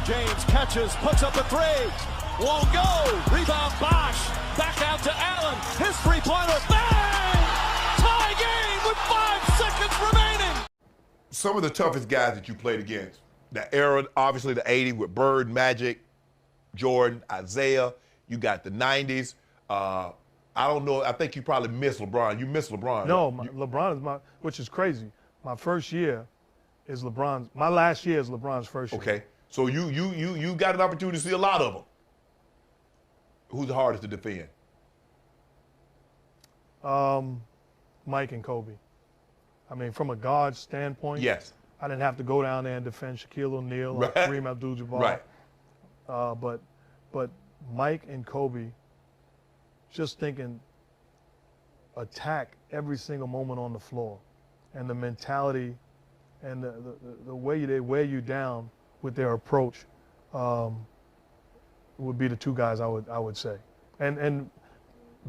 James catches, puts up a three. Won't go. Rebound Bosch. Back out to Allen. His three-pointer. Bang! Tie game with 5 seconds remaining. Some of the toughest guys that you played against, the era, obviously the 80s with Bird, Magic, Jordan, Isaiah. You got the 90s. I don't know. I think you probably miss LeBron. You miss LeBron. No, right? LeBron is which is crazy. My first year is LeBron's. My last year is LeBron's first year. Okay. So you got an opportunity to see a lot of them. Who's the hardest to defend? Mike and Kobe. I mean, from a guard standpoint, Yes. I didn't have to go down there and defend Shaquille O'Neal or Right. Kareem Abdul-Jabbar. Right. But Mike and Kobe, just thinking, attack every single moment on the floor, and the mentality, and the way they wear you down with their approach, would be the two guys I would say. And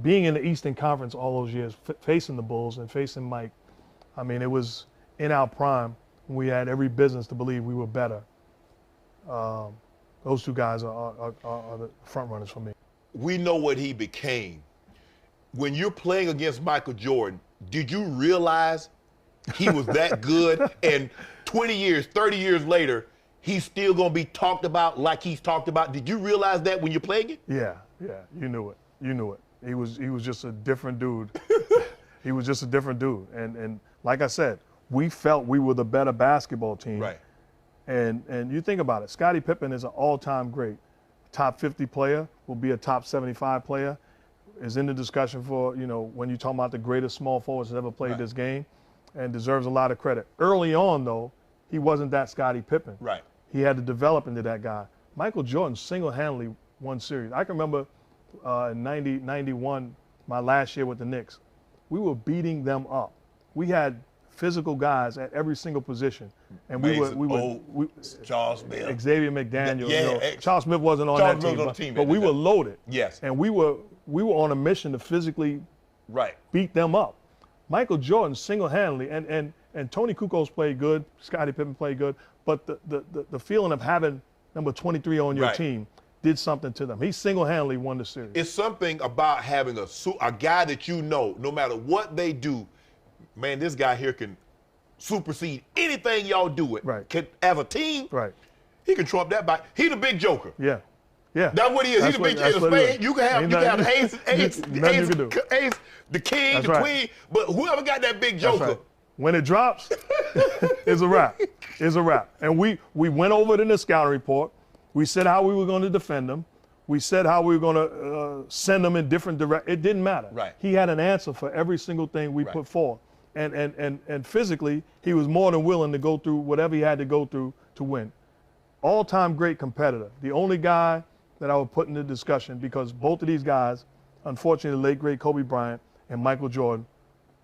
being in the Eastern Conference all those years, facing the Bulls and facing Mike, I mean, it was in our prime. We had every business to believe we were better. Those two guys are the front runners for me. We know what he became. When you're playing against Michael Jordan, did you realize he was that good? And 20 years, 30 years later, he's still going to be talked about like he's talked about. Did you realize that when you're playing it? Yeah, you knew it. He was just a different dude. He was just a different dude. And like I said, we felt we were the better basketball team. Right. And you think about it, Scottie Pippen is an all-time great. Top 50 player, will be a top 75 player, is in the discussion for, when you talk about the greatest small forwards that ever played Right. this game, and deserves a lot of credit. Early on, though, he wasn't that Scottie Pippen. Right. He had to develop into that guy. Michael Jordan single-handedly won series. I can remember in 91, my last year with the Knicks, we were beating them up. We had physical guys at every single position, and we were Charles Smith, Xavier McDaniel. Yeah, Charles Smith wasn't on Charles that Smith was on the team but at we the were time. loaded. Yes. And we were on a mission to physically Right. beat them up. Michael Jordan single-handedly, and Tony Kukoc played good, Scottie Pippen played good, but the feeling of having number 23 on your Right. team did something to them. He single-handedly won the series. It's something about having a guy that no matter what they do, man, this guy here can supersede anything y'all do it. Right. Can, as a team, Right. he can trump that by. He the big joker. Yeah. Yeah. That's what he is. That's He's the big that's joker. what it is. You can have Ain't the nothing you can do. ace, the king, That's the right. queen, but whoever got that big That's joker. right. When it drops, it's a wrap. It's a wrap. And we went over it in the scouting report. We said how we were going to defend them. We said how we were going to send them in different directions. It didn't matter. Right. He had an answer for every single thing we put forth. And physically, he was more than willing to go through whatever he had to go through to win. All-time great competitor. The only guy that I would put in the discussion, because both of these guys, unfortunately, the late, great Kobe Bryant and Michael Jordan,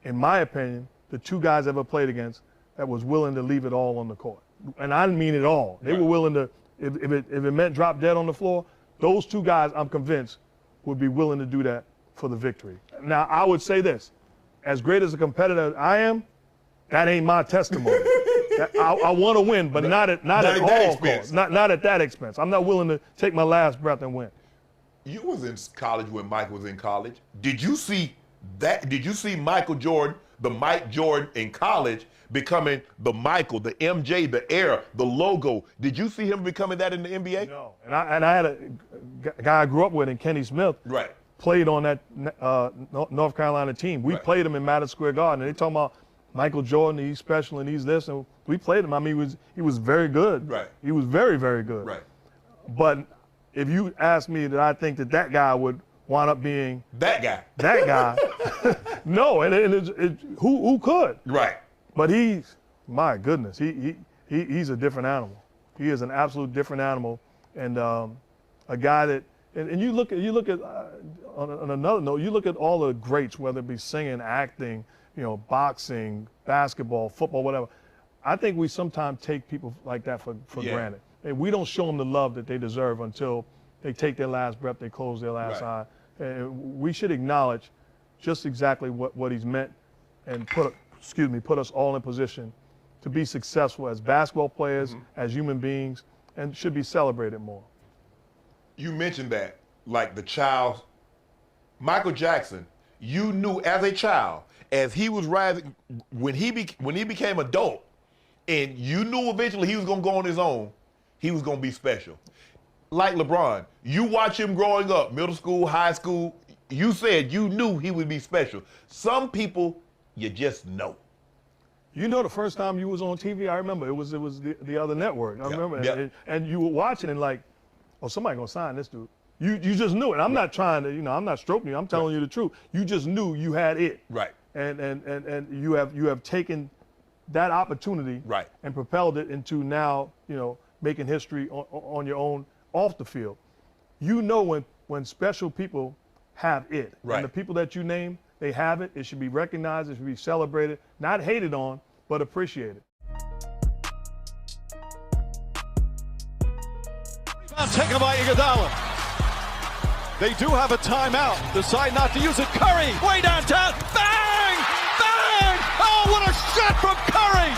in my opinion, the two guys I ever played against that was willing to leave it all on the court. And I mean it all. They were willing to, if it meant drop dead on the floor, those two guys, I'm convinced, would be willing to do that for the victory. Now, I would say this. As great as a competitor I am, that ain't my testimony. I want to win, but not at all costs. Not at that expense. I'm not willing to take my last breath and win. You was in college when Mike was in college. Did you see that? Did you see Michael Jordan, the Mike Jordan in college, becoming the Michael, the MJ, the era, the logo? Did you see him becoming that in the NBA? No. And I had a guy I grew up with, in Kenny Smith. Right. Played on that North Carolina team. We played him in Madison Square Garden. And they talking about Michael Jordan, he's special and he's this. And we played him. I mean, he was very good. Right. He was very, very good. Right. But if you ask me that I think that guy would wind up being that guy, no. And who could? Right. But my goodness, he's a different animal. He is an absolute different animal, and a guy that. And you look at on another note, you look at all the greats, whether it be singing, acting, boxing, basketball, football, whatever. I think we sometimes take people like that for granted. And we don't show them the love that they deserve until they take their last breath, they close their last eye. And we should acknowledge just exactly what he's meant and put us all in position to be successful as basketball players, as human beings, and should be celebrated more. You mentioned that, like the child, Michael Jackson, you knew as a child, as he was rising, when he became adult, and you knew eventually he was going to go on his own, he was going to be special. Like LeBron, you watch him growing up, middle school, high school, you said you knew he would be special. Some people, you just know. You know, the first time you was on TV, I remember it was the other network. I remember, and you were watching and like, oh, somebody gonna sign this dude. You just knew it. I'm not trying to, I'm not stroking you. I'm telling you the truth. You just knew you had it. Right. And you have taken that opportunity and propelled it into now, making history on your own off the field. You know when special people have it. Right. And the people that you name, they have it. It should be recognized. It should be celebrated, not hated on, but appreciated. Taken by Iguodala. They do have a timeout. Decide not to use it. Curry, way downtown. Bang! Bang! Oh, what a shot from Curry!